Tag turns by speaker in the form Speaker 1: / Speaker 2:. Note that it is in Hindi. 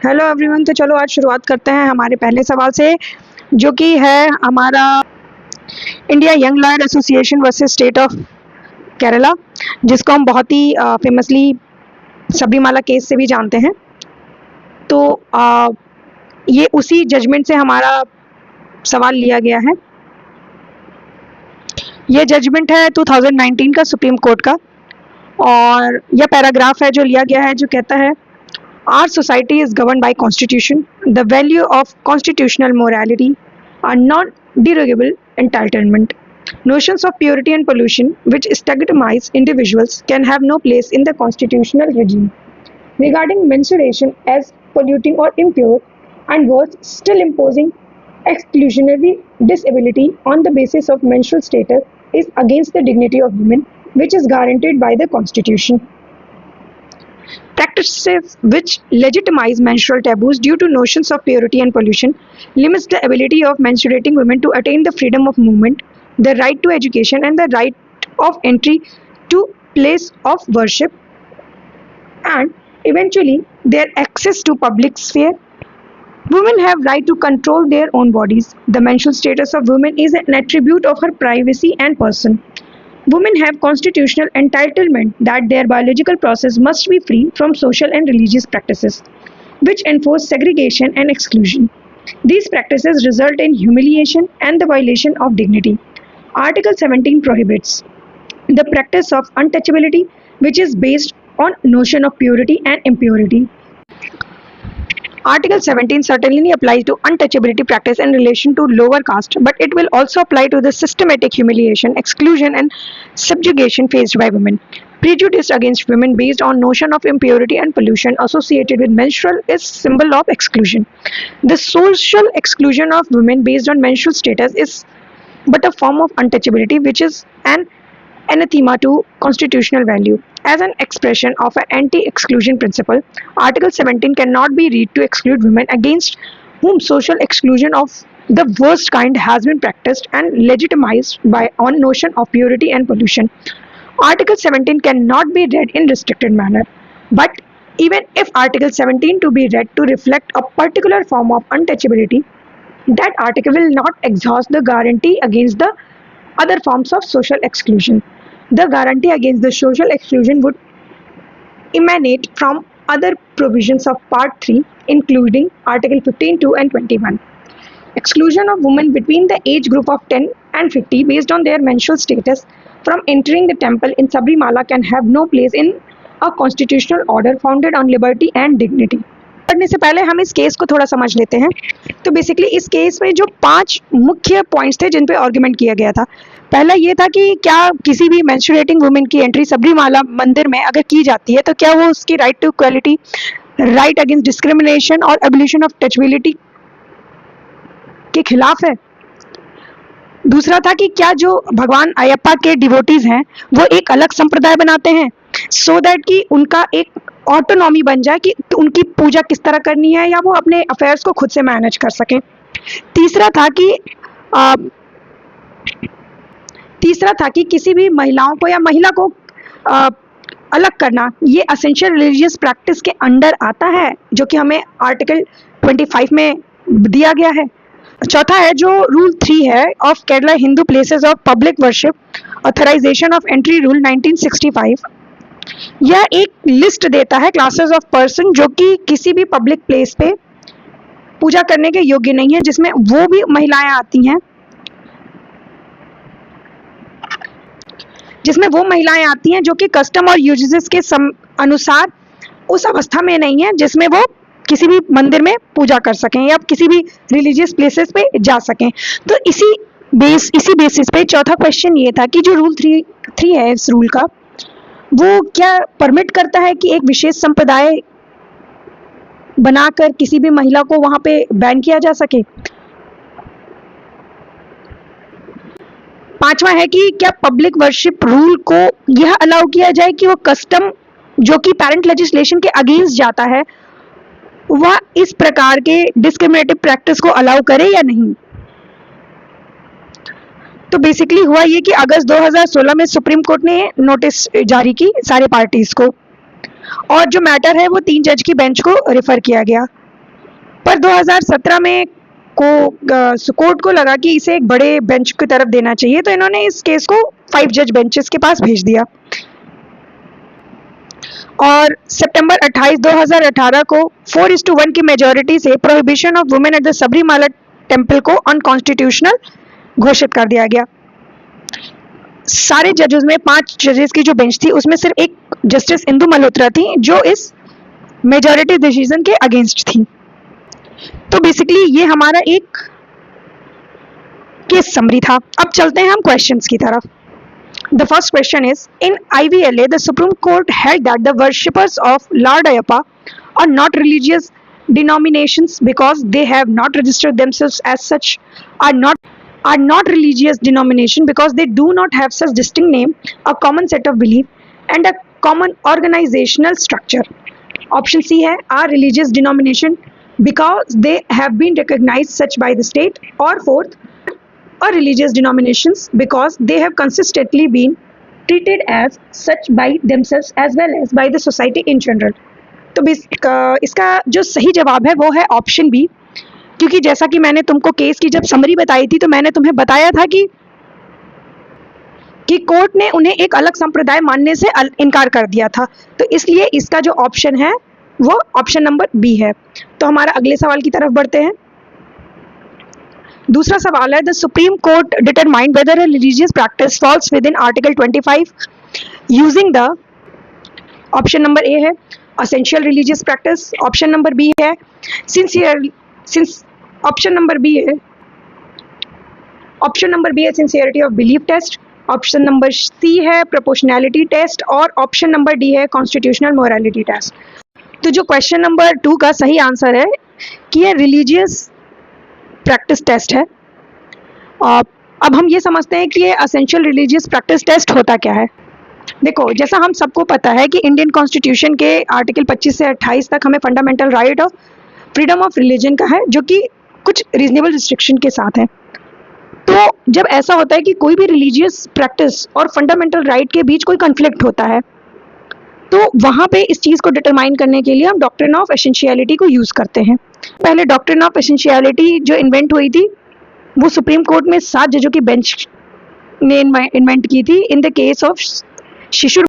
Speaker 1: Hello everyone. तो चलो आज शुरुआत करते हैं हमारे पहले सवाल से, जो कि है हमारा India young lawyer association versus state of Kerala, जिसको हम बहुत ही फेमसली सबरीमाला केस से भी जानते हैं। तो ये उसी जजमेंट से हमारा सवाल लिया गया है। ये जजमेंट है 2019 का सुप्रीम कोर्ट का, और यह पैराग्राफ है जो लिया गया है, जो कहता है Our society is governed by constitution. The value of constitutional morality are non-derogable entitlement. Notions of purity and pollution, which stigmatize individuals, can have no place in the constitutional regime. Regarding menstruation as polluting or impure, and worse, still imposing exclusionary disability on the basis of menstrual status is against the dignity of women, which is guaranteed by the Constitution. Practices which legitimize menstrual taboos due to notions of purity and pollution limits the ability of menstruating women to attain the freedom of movement, the right to education, and the right of entry to place of worship, and eventually their access to public sphere. Women have right to control their own bodies. The menstrual status of women is an attribute of her privacy and person. Women have constitutional entitlement that their biological process must be free from social and religious practices, which enforce segregation and exclusion. These practices result in humiliation and the violation of dignity. Article 17 prohibits the practice of untouchability, which is based on notion of purity and impurity. Article 17 certainly applies to untouchability practice in relation to lower caste, but it will also apply to the systematic humiliation, exclusion, and subjugation faced by women. Prejudice against women based on notion of impurity and pollution associated with menstrual is symbol of exclusion. The social exclusion of women based on menstrual status is but a form of untouchability, which is an anathema to constitutional value. As an expression of an anti-exclusion principle, Article 17 cannot be read to exclude women against whom social exclusion of the worst kind has been practiced and legitimized by on notion of purity and pollution. Article 17 cannot be read in restricted manner, but even if Article 17 to be read to reflect a particular form of untouchability, that article will not exhaust the guarantee against the other forms of social exclusion. The guarantee against the social exclusion would emanate from other provisions of Part 3, including Article 15, 2, and 21. Exclusion of women between the age group of 10 and 50 based on their menstrual status from entering the temple in Sabrimala can have no place in a constitutional order founded on liberty and dignity. पढ़ने से पहले हम इस केस को थोड़ा समझ लेते हैं। तो बेसिकली इस केस में जो 5 मुख्य पॉइंट्स थे जिन पे आर्गुमेंट किया गया था, पहला ये था कि क्या किसी भी मेंस्ट्रुएटिंग वुमेन की एंट्री सबरीमाला मंदिर में अगर की जाती है तो क्या वो उसकी right to equality, right against discrimination और एबोलिशन ऑफ टचबिलिटी के खिलाफ है। दूसरा था कि क्या जो भगवान अयप्पा के डिवोटीज हैं वो एक अलग संप्रदाय बनाते हैं सो दैट कि उनका एक ऑटोनॉमी बन जाए कि उनकी पूजा किस तरह करनी है या वो अपने अफेयर्स को खुद से मैनेज कर सकें। तीसरा था कि किसी भी महिलाओं को या महिला को अलग करना ये एसेंशियल रिलीजियस प्रैक्टिस के अंडर आता है, जो कि हमें आर्टिकल 25 में दिया गया है। चौथा है जो रूल 3 है of Kerala Hindu places of public worship authorization of entry rule 1965। यह एक लिस्ट देता है क्लासेस ऑफ पर्सन जो कि किसी भी पब्लिक प्लेस पे पूजा करने के योग्य नहीं है, जिसमें वो भी महिलाएं आती हैं, जो कि कस्टम और यूजेस के अनुसार उस अवस्था में नहीं है जिसमें वो किसी भी मंदिर में पूजा कर सकें या किसी भी रिलीजियस प्लेसेस पे जा सकें। तो इसी बेसिस पे चौथा क्वेश्चन ये था कि जो रूल 3 है इस रूल का, वो क्या परमिट करता है कि एक विशेष संप्रदाय बनाकर किसी भी महिला को वहां पे बैन किया जा सके। पांचवा है कि क्या पब्लिक वर्शिप रूल को यह अलाउ किया जाए कि वो कस्टम जो कि पेरेंट लेजिस्लेशन के अगेंस्ट जाता है वह इस प्रकार के डिस्क्रिमिनेटिव प्रैक्टिस को अलाउ करे या नहीं। तो बेसिकली हुआ ये कि अगस्त 2016 में सुप्रीम कोर्ट ने नोटिस जारी की सारे पार्टीज को, और जो मैटर है वो 3 जज की बेंच को रेफर किया गया। पर 2017 में कोर्ट को लगा कि इसे एक बड़े बेंच की तरफ देना चाहिए, तो इन्होंने इस केस को 5 जज बेंचेस के पास भेज दिया और सितंबर 28, 2018 को 4:1 की मेजोरिटी से prohibition of women at the Sabarimala temple को अनकॉन्स्टिट्यूशनल घोषित कर दिया गया। सारे जजेस में 5 जजेस की जो बेंच थी उसमें सिर्फ एक जस्टिस इंदु मल्होत्रा थी जो इस मेजोरिटी डिसीजन के अगेंस्ट थी। तो बेसिकली ये हमारा एक केस समरी था। अब चलते हैं हम क्वेश्चंस की तरफ। The first question is, in IVLA, the Supreme Court held that the worshippers of Lord Ayyappa are not religious denominations because they have not registered themselves as such, are not religious denomination because they do not have such distinct name, a common set of belief, and a common organizational structure. Option C है are religious denomination because they have been recognized such by the state, or fourth are religious denominations because they have consistently been treated as such by themselves as well as by the society in general. तो इसका जो सही जवाब है वो है ऑप्शन बी, क्योंकि जैसा कि मैंने तुमको केस की जब समरी बताई थी तो मैंने तुम्हें बताया था कि कोर्ट ने उन्हें एक अलग संप्रदाय मानने से इनकार कर दिया था, तो इसलिए इसका जो ऑप्शन है वो ऑप्शन नंबर बी है। तो हमारा अगले सवाल की तरफ बढ़ते हैं। दूसरा सवाल है, the Supreme Court determined whether a religious practice falls within article 25 using the, option number A है essential religious practice, option number B है ऑप्शन नंबर बी है sincerity of belief test, option number C है प्रोपोर्शनैलिटी टेस्ट, और ऑप्शन नंबर डी है कॉन्स्टिट्यूशनल मोरालिटी टेस्ट। तो जो क्वेश्चन नंबर 2 का सही आंसर है कि ये रिलीजियस प्रैक्टिस टेस्ट है। अब हम ये समझते हैं कि ये असेंशियल रिलीजियस प्रैक्टिस टेस्ट होता क्या है। देखो, जैसा हम सबको पता है कि इंडियन कॉन्स्टिट्यूशन के आर्टिकल 25 से 28 तक हमें fundamental right of freedom of religion का है, जो कि कुछ रीजनेबल रिस्ट्रिक्शन के साथ है। तो जब ऐसा होता है कि कोई भी रिलीजियस प्रैक्टिस और फंडामेंटल राइट के बीच कोई कन्फ्लिक्ट होता है, तो वहाँ पे इस चीज़ को डिटरमाइन करने के लिए हम डॉक्ट्रिन ऑफ एसेंशियलिटी को यूज़ करते हैं। पहले डॉक्ट्रिन ऑफ एसेंशियलिटी जो इन्वेंट हुई थी वो सुप्रीम कोर्ट में 7 जजों की बेंच ने इन्वेंट की थी इन द केस ऑफ शिशु